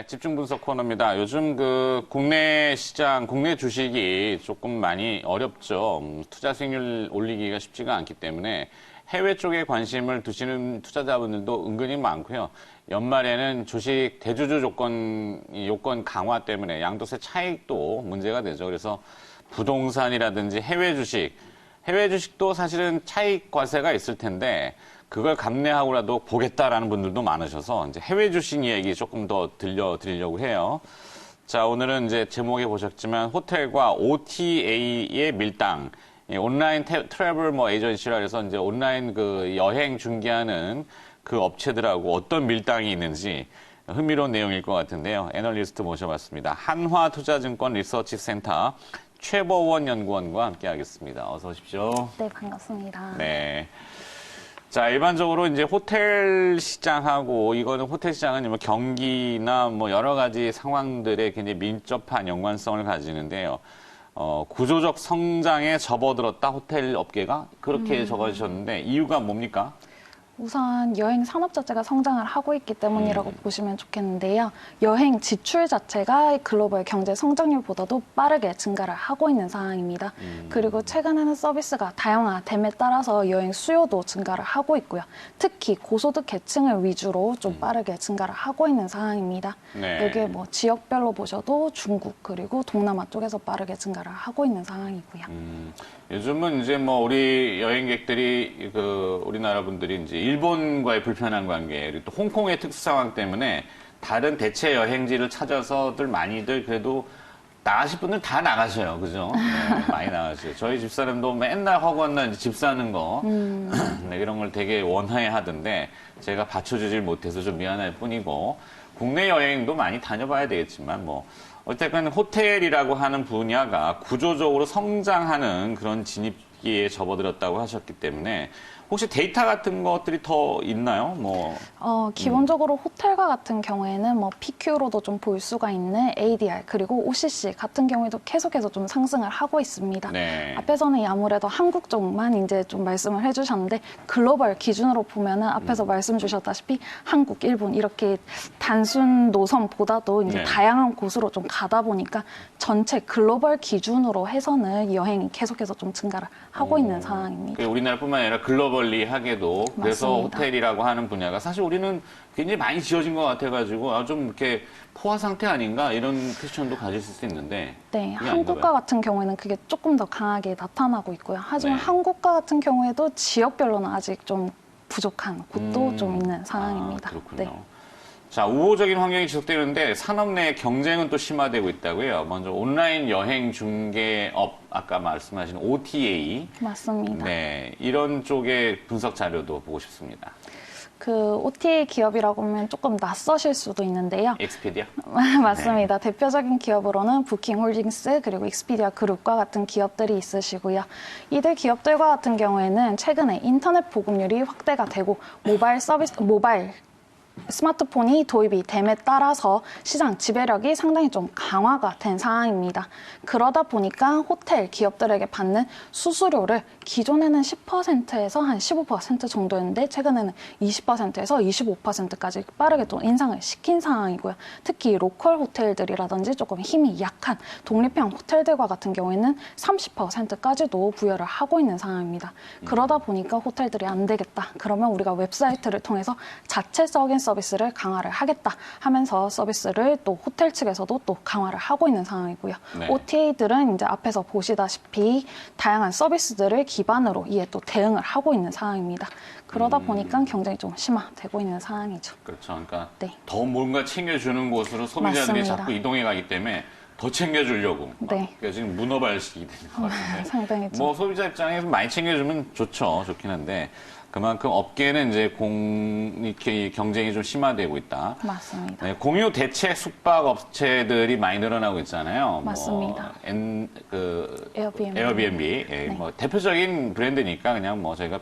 네, 집중 분석 코너입니다. 요즘 그 국내 시장, 국내 주식이 조금 많이 어렵죠. 투자 수익률 올리기가 쉽지가 않기 때문에 해외 쪽에 관심을 두시는 투자자분들도 은근히 많고요. 연말에는 주식 대주주 요건 강화 때문에 양도세 차익도 문제가 되죠. 그래서 부동산이라든지 해외 주식도 사실은 차익 과세가 있을 텐데 그걸 감내하고라도 보겠다라는 분들도 많으셔서 이제 해외 주식 얘기 조금 더 들려드리려고 해요. 자, 오늘은 이제 제목에 보셨지만 호텔과 OTA의 밀당, 온라인 트래블 에이전시라 해서 이제 온라인 그 여행 중개하는 그 업체들하고 어떤 밀당이 있는지 흥미로운 내용일 것 같은데요. 애널리스트 모셔봤습니다. 한화투자증권 리서치센터 최보원 연구원과 함께하겠습니다. 어서 오십시오. 네, 반갑습니다. 네. 자, 일반적으로 이제 호텔 시장하고 이거는 호텔 시장은 뭐 경기나 뭐 여러 가지 상황들에 굉장히 밀접한 연관성을 가지는데요. 구조적 성장에 접어들었다 호텔 업계가 그렇게 적어주셨는데 이유가 뭡니까? 우선 여행 산업 자체가 성장을 하고 있기 때문이라고 보시면 좋겠는데요. 여행 지출 자체가 글로벌 경제 성장률보다도 빠르게 증가를 하고 있는 상황입니다. 그리고 최근에는 서비스가 다양화됨에 따라서 여행 수요도 증가를 하고 있고요. 특히 고소득 계층을 위주로 좀 빠르게 증가를 하고 있는 상황입니다. 네. 여기에 뭐 지역별로 보셔도 중국 그리고 동남아 쪽에서 빠르게 증가를 하고 있는 상황이고요. 요즘은 이제 뭐 우리 여행객들이 우리나라 분들이 이제 일본과의 불편한 관계, 그리고 또 홍콩의 특수 상황 때문에 다른 대체 여행지를 찾아서들 많이들 그래도 나가실 분들 다 나가셔요. 그죠? 네, 많이 나가셔요. 저희 집사람도 맨날 허구한 집 사는 거, 네, 이런 걸 되게 원해 하던데 제가 받쳐주질 못해서 좀 미안할 뿐이고 국내 여행도 많이 다녀봐야 되겠지만 어쨌든 호텔이라고 하는 분야가 구조적으로 성장하는 그런 진입기에 접어들었다고 하셨기 때문에 혹시 데이터 같은 것들이 더 있나요? 기본적으로 호텔과 같은 경우에는 PQ로도 좀 볼 수가 있는 ADR 그리고 OCC 같은 경우에도 계속해서 좀 상승을 하고 있습니다. 네. 앞에서는 아무래도 한국 쪽만 이제 좀 말씀을 해주셨는데 글로벌 기준으로 보면은 앞에서 말씀 주셨다시피 한국, 일본 이렇게 단순 노선보다도 이제 네. 다양한 곳으로 좀 가다 보니까 전체 글로벌 기준으로 해서는 여행이 계속해서 좀 증가를 하고 있는 상황입니다. 우리나라뿐만 아니라 글로벌리하게도 그래서 맞습니다. 호텔이라고 하는 분야가 사실 우리는 굉장히 많이 지어진 것 같아가지고 좀 이렇게 포화 상태 아닌가 이런 퀘스천도 가질 수 있는데 네, 그게 한국과 아닌가 봐요. 같은 경우에는 그게 조금 더 강하게 나타나고 있고요. 하지만 네. 한국과 같은 경우에도 지역별로는 아직 좀 부족한 곳도 좀 있는 상황입니다. 그렇군요. 네. 자, 우호적인 환경이 지속되는데 산업 내 경쟁은 또 심화되고 있다고요. 먼저 온라인 여행 중개업, 아까 말씀하신 OTA. 맞습니다. 네, 이런 쪽의 분석 자료도 보고 싶습니다. 그 OTA 기업이라고 하면 조금 낯서실 수도 있는데요. 엑스피디아? 맞습니다. 대표적인 기업으로는 부킹홀딩스 그리고 익스피디아 그룹과 같은 기업들이 있으시고요. 이들 기업들과 같은 경우에는 최근에 인터넷 보급률이 확대가 되고 모바일 스마트폰이 도입이 됨에 따라서 시장 지배력이 상당히 좀 강화가 된 상황입니다. 그러다 보니까 호텔 기업들에게 받는 수수료를 기존에는 10%에서 한 15% 정도였는데 최근에는 20%에서 25%까지 빠르게 또 인상을 시킨 상황이고요. 특히 로컬 호텔들이라든지 조금 힘이 약한 독립형 호텔들과 같은 경우에는 30%까지도 부여를 하고 있는 상황입니다. 그러다 보니까 호텔들이 안 되겠다. 그러면 우리가 웹사이트를 통해서 자체적인 서비스를 강화를 하겠다 하면서 서비스를 또 호텔 측에서도 또 강화를 하고 있는 상황이고요. 네. OTA들은 이제 앞에서 보시다시피 다양한 서비스들을 기반으로 이에 또 대응을 하고 있는 상황입니다. 그러다 보니까 경쟁이 좀 심화되고 있는 상황이죠. 그렇죠. 그러니까 네. 더 뭔가 챙겨주는 곳으로 소비자들이 맞습니다. 자꾸 이동해 가기 때문에 더 챙겨주려고. 네. 그러니까 지금 문어발식이 되는 것 같은데. 상당히 좀 소비자 입장에서 많이 챙겨주면 좋긴 한데 그만큼 업계는 이제 이렇게 경쟁이 좀 심화되고 있다. 맞습니다. 네, 공유 대체 숙박 업체들이 많이 늘어나고 있잖아요. 맞습니다. 에어비앤비. 예, 네. 대표적인 브랜드니까 그냥 저희가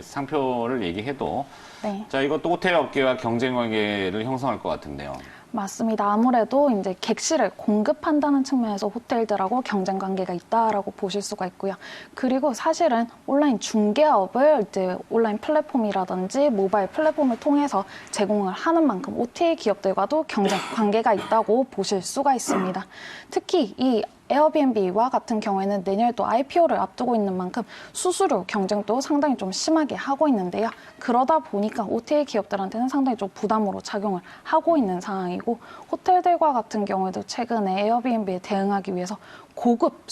상표를 얘기해도 네. 자, 이것도 호텔 업계와 경쟁 관계를 형성할 것 같은데요. 맞습니다. 아무래도 이제 객실을 공급한다는 측면에서 호텔들하고 경쟁 관계가 있다라고 보실 수가 있고요. 그리고 사실은 온라인 중개업을 이제 온라인 플랫폼이라든지 모바일 플랫폼을 통해서 제공을 하는 만큼 OTA 기업들과도 경쟁 관계가 있다고 보실 수가 있습니다. 특히 이 에어비앤비와 같은 경우에는 내년에 또 IPO를 앞두고 있는 만큼 수수료 경쟁도 상당히 좀 심하게 하고 있는데요. 그러다 보니까 OTA 기업들한테는 상당히 좀 부담으로 작용을 하고 있는 상황이고 호텔들과 같은 경우에도 최근에 에어비앤비에 대응하기 위해서 고급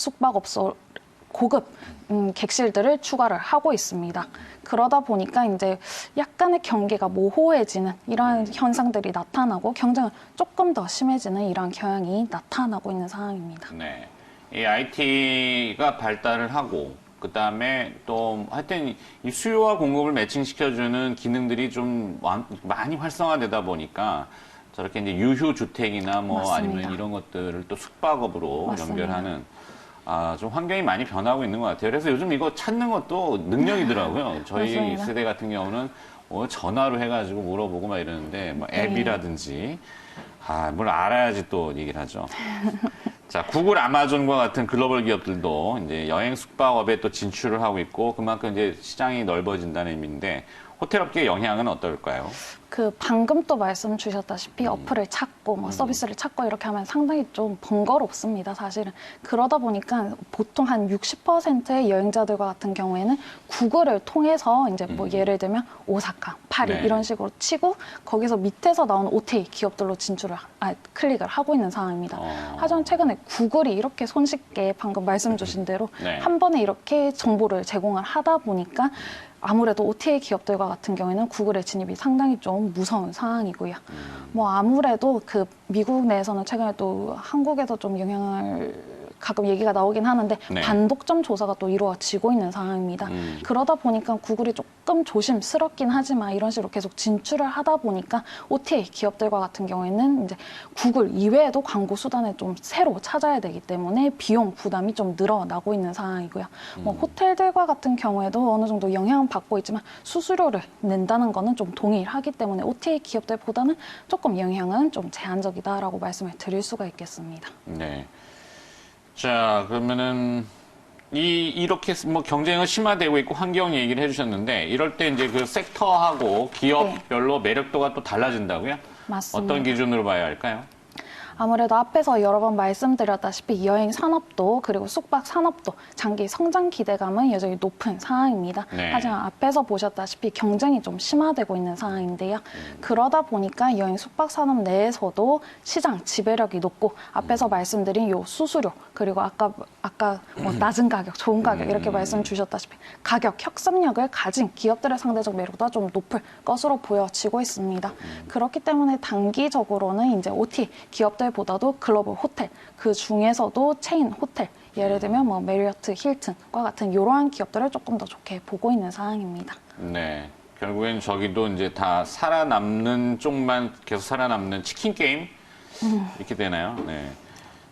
객실들을 추가를 하고 있습니다. 그러다 보니까 이제 약간의 경계가 모호해지는 이러한 현상들이 나타나고 경쟁은 조금 더 심해지는 이러한 경향이 나타나고 있는 상황입니다. 네. 이 IT가 발달을 하고 그다음에 또 하여튼 이 수요와 공급을 매칭시켜주는 기능들이 좀 많이 활성화되다 보니까 저렇게 이제 유휴 주택이나 뭐 맞습니다. 아니면 이런 것들을 또 숙박업으로 맞습니다. 연결하는 좀 환경이 많이 변하고 있는 것 같아요. 그래서 요즘 이거 찾는 것도 능력이더라고요. 저희 맞습니다. 세대 같은 경우는 전화로 해가지고 물어보고 막 이러는데 뭐 앱이라든지 뭘 알아야지 또 얘기를 하죠. 자, 구글, 아마존과 같은 글로벌 기업들도 이제 여행 숙박업에 또 진출을 하고 있고 그만큼 이제 시장이 넓어진다는 의미인데 호텔 업계의 영향은 어떨까요? 방금 또 말씀 주셨다시피 어플을 찾고 뭐 서비스를 찾고 이렇게 하면 상당히 좀 번거롭습니다, 사실은. 그러다 보니까 보통 한 60%의 여행자들과 같은 경우에는 구글을 통해서 이제 뭐 예를 들면 오사카, 파리 네. 이런 식으로 치고 거기서 밑에서 나오는 OTA 기업들로 클릭을 하고 있는 상황입니다. 하지만 최근에 구글이 이렇게 손쉽게 방금 말씀 주신 대로 네. 한 번에 이렇게 정보를 제공을 하다 보니까 아무래도 OTA 기업들과 같은 경우에는 구글의 진입이 상당히 좀 무서운 상황이고요. 뭐 아무래도 미국 내에서는 최근에 또 한국에서 좀 영향을 가끔 얘기가 나오긴 하는데 네. 반독점 조사가 또 이루어지고 있는 상황입니다. 그러다 보니까 구글이 조금 조심스럽긴 하지만 이런 식으로 계속 진출을 하다 보니까 OTA 기업들과 같은 경우에는 이제 구글 이외에도 광고 수단을 좀 새로 찾아야 되기 때문에 비용 부담이 좀 늘어나고 있는 상황이고요. 뭐 호텔들과 같은 경우에도 어느 정도 영향은 받고 있지만 수수료를 낸다는 거는 좀 동일하기 때문에 OTA 기업들보다는 조금 영향은 좀 제한적이다라고 말씀을 드릴 수가 있겠습니다. 네. 자, 그러면은 이렇게 뭐 경쟁은 심화되고 있고 환경 얘기를 해주셨는데 이럴 때 이제 그 섹터하고 기업별로 매력도가 또 달라진다고요? 맞습니다. 어떤 기준으로 봐야 할까요? 아무래도 앞에서 여러 번 말씀드렸다시피 여행 산업도 그리고 숙박 산업도 장기 성장 기대감은 여전히 높은 상황입니다. 네. 하지만 앞에서 보셨다시피 경쟁이 좀 심화되고 있는 상황인데요. 그러다 보니까 여행 숙박 산업 내에서도 시장 지배력이 높고 앞에서 말씀드린 요 수수료 그리고 아까 뭐 낮은 가격, 좋은 가격 이렇게 말씀 주셨다시피 가격 혁선력을 가진 기업들의 상대적 매력도 좀 높을 것으로 보여지고 있습니다. 그렇기 때문에 단기적으로는 이제 OT 기업들보다도 글로벌 호텔, 그 중에서도 체인 호텔, 예를 들면 뭐 메리어트, 힐튼과 같은 이러한 기업들을 조금 더 좋게 보고 있는 상황입니다. 네. 결국엔 저기도 이제 다 살아남는 쪽만 계속 살아남는 치킨 게임? 이렇게 되나요? 네.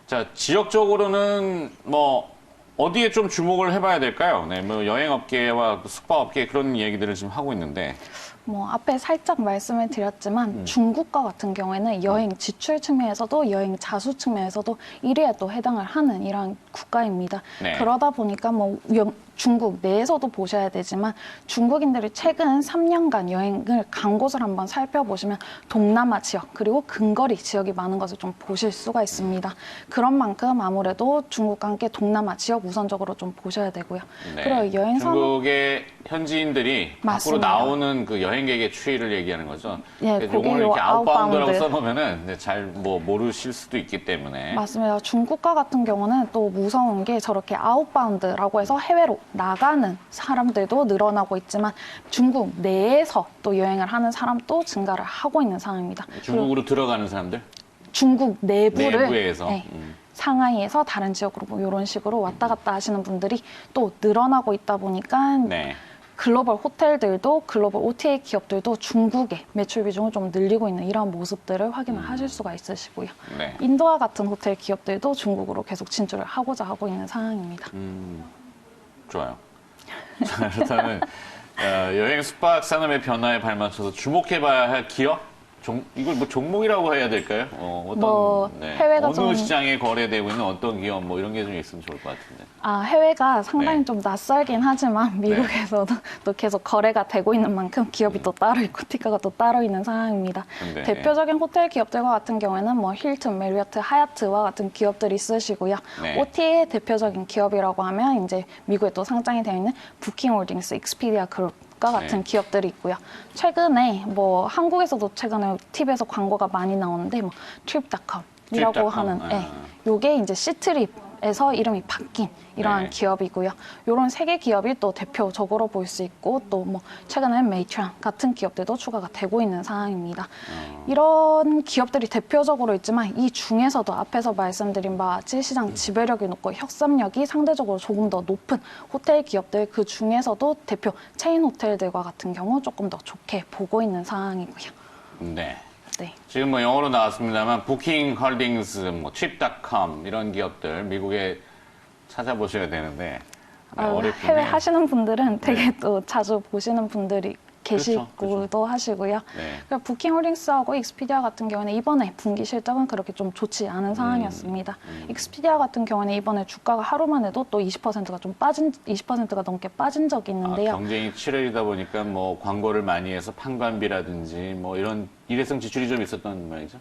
자, 지역적으로는 뭐 어디에 좀 주목을 해봐야 될까요? 네, 뭐 여행업계와 숙박업계 그런 얘기들을 지금 하고 있는데. 뭐 앞에 살짝 말씀을 드렸지만 중국과 같은 경우에는 여행 지출 측면에서도 여행 자수 측면에서도 1위에 또 해당을 하는 이러한 국가입니다. 네. 그러다 보니까 뭐 중국 내에서도 보셔야 되지만 중국인들이 최근 3년간 여행을 간 곳을 한번 살펴보시면 동남아 지역 그리고 근거리 지역이 많은 것을 좀 보실 수가 있습니다. 그런 만큼 아무래도 중국과 함께 동남아 지역 우선적으로 좀 보셔야 되고요. 네. 그리고 여행 산업 중국의 현지인들이 밖으로 맞습니다. 나오는 그 여행객의 추이를 얘기하는 거죠. 예, 그래서 그게 요거를 이렇게 요 아웃바운드라고 아웃바운드. 써놓으면은 잘 뭐 모르실 수도 있기 때문에. 맞습니다. 중국과 같은 경우는 또 무서운 게 저렇게 아웃바운드라고 해서 해외로 나가는 사람들도 늘어나고 있지만 중국 내에서 또 여행을 하는 사람도 증가를 하고 있는 상황입니다. 중국으로 들어가는 사람들? 중국 내부를 내부에서? 네, 상하이에서 다른 지역으로 뭐 이런 식으로 왔다 갔다 하시는 분들이 또 늘어나고 있다 보니까 네. 글로벌 호텔들도 글로벌 OTA 기업들도 중국의 매출 비중을 좀 늘리고 있는 이런 모습들을 확인을 하실 수가 있으시고요. 네. 인도와 같은 호텔 기업들도 중국으로 계속 진출을 하고자 하고 있는 상황입니다. 좋아요. 자, 그렇다면 여행 숙박 산업의 변화에 발맞춰서 주목해봐야 할 기업? 이걸 뭐 종목이라고 해야 될까요? 어떤 뭐 해외가 어느 좀- 시장에 거래되고 있는 어떤 기업 뭐 이런 게 좀 있으면 좋을 것 같은데. 해외가 상당히 네. 좀 낯설긴 하지만 미국에서도 또 계속 거래가 되고 있는 만큼 기업이 또 따로 있고 티커가 또 따로 있는 상황입니다. 근데, 대표적인 호텔 기업들과 같은 경우에는 뭐 힐튼, 메리어트, 하얏트와 같은 기업들이 있으시고요. 네. OTA의 대표적인 기업이라고 하면 이제 미국에 또 상장이 되어 있는 부킹홀딩스, 익스피디아 그룹과 같은 네. 기업들이 있고요. 최근에 뭐 한국에서도 최근에 TV에서 광고가 많이 나오는데 뭐 trip.com이라고 trip.com, 하는 아. 요게 이제 시트립에서 이름이 바뀐 이러한 네. 기업이고요. 이런 세 개 기업이 또 대표적으로 볼 수 있고 또 뭐 최근에는 메이트랑 같은 기업들도 추가가 되고 있는 상황입니다. 이런 기업들이 대표적으로 있지만 이 중에서도 앞에서 말씀드린 바와 같이 시장 지배력이 높고 혁산력이 상대적으로 조금 더 높은 호텔 기업들 그 중에서도 대표 체인 호텔들과 같은 경우 조금 더 좋게 보고 있는 상황이고요. 네. 네. 지금 뭐 영어로 나왔습니다만 부킹 홀딩스, 뭐 trip.com 이런 기업들 미국에 찾아보셔야 되는데 네, 어렵긴 해외 해요. 하시는 분들은 되게 또 자주 보시는 분들이 계시기도 그렇죠. 하시고요. 네. 그러니까 부킹홀딩스하고 익스피디아 같은 경우는 이번에 분기 실적은 그렇게 좀 좋지 않은 상황이었습니다. 익스피디아 같은 경우는 이번에 주가가 하루만 해도 또 20%가 좀 빠진 20%가 넘게 빠진 적이 있는데요. 경쟁이 치열이다 보니까 뭐 광고를 많이 해서 판관비라든지 뭐 이런 일회성 지출이 좀 있었던 말이죠.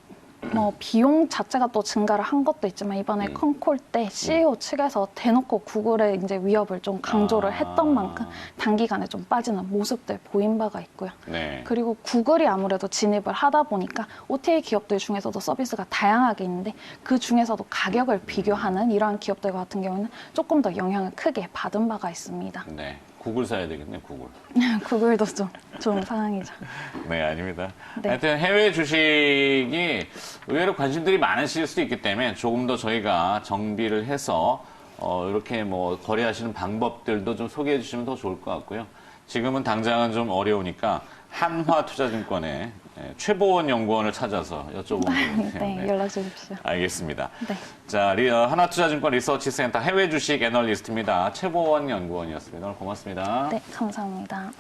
뭐 비용 자체가 또 증가를 한 것도 있지만 이번에 컨콜 때 CEO 측에서 대놓고 구글의 이제 위협을 좀 강조를 했던 만큼 단기간에 좀 빠지는 모습들 보인 바가 있고요. 네. 그리고 구글이 아무래도 진입을 하다 보니까 OTA 기업들 중에서도 서비스가 다양하게 있는데 그 중에서도 가격을 비교하는 이러한 기업들 같은 경우는 조금 더 영향을 크게 받은 바가 있습니다. 네. 구글 사야 되겠네, 구글. 구글도 좀 좋은 상황이죠. 네, 아닙니다. 네. 하여튼 해외 주식이 의외로 관심들이 많으실 수도 있기 때문에 조금 더 저희가 정비를 해서 이렇게 뭐 거래하시는 방법들도 좀 소개해 주시면 더 좋을 것 같고요. 지금은 당장은 좀 어려우니까 한화투자증권의 최보원 연구원을 찾아서 여쭤보면 네, 연락 주십시오. 알겠습니다. 네. 자, 하나투자증권 리서치센터 해외 주식 애널리스트입니다. 최보원 연구원이었습니다. 오늘 고맙습니다. 네, 감사합니다.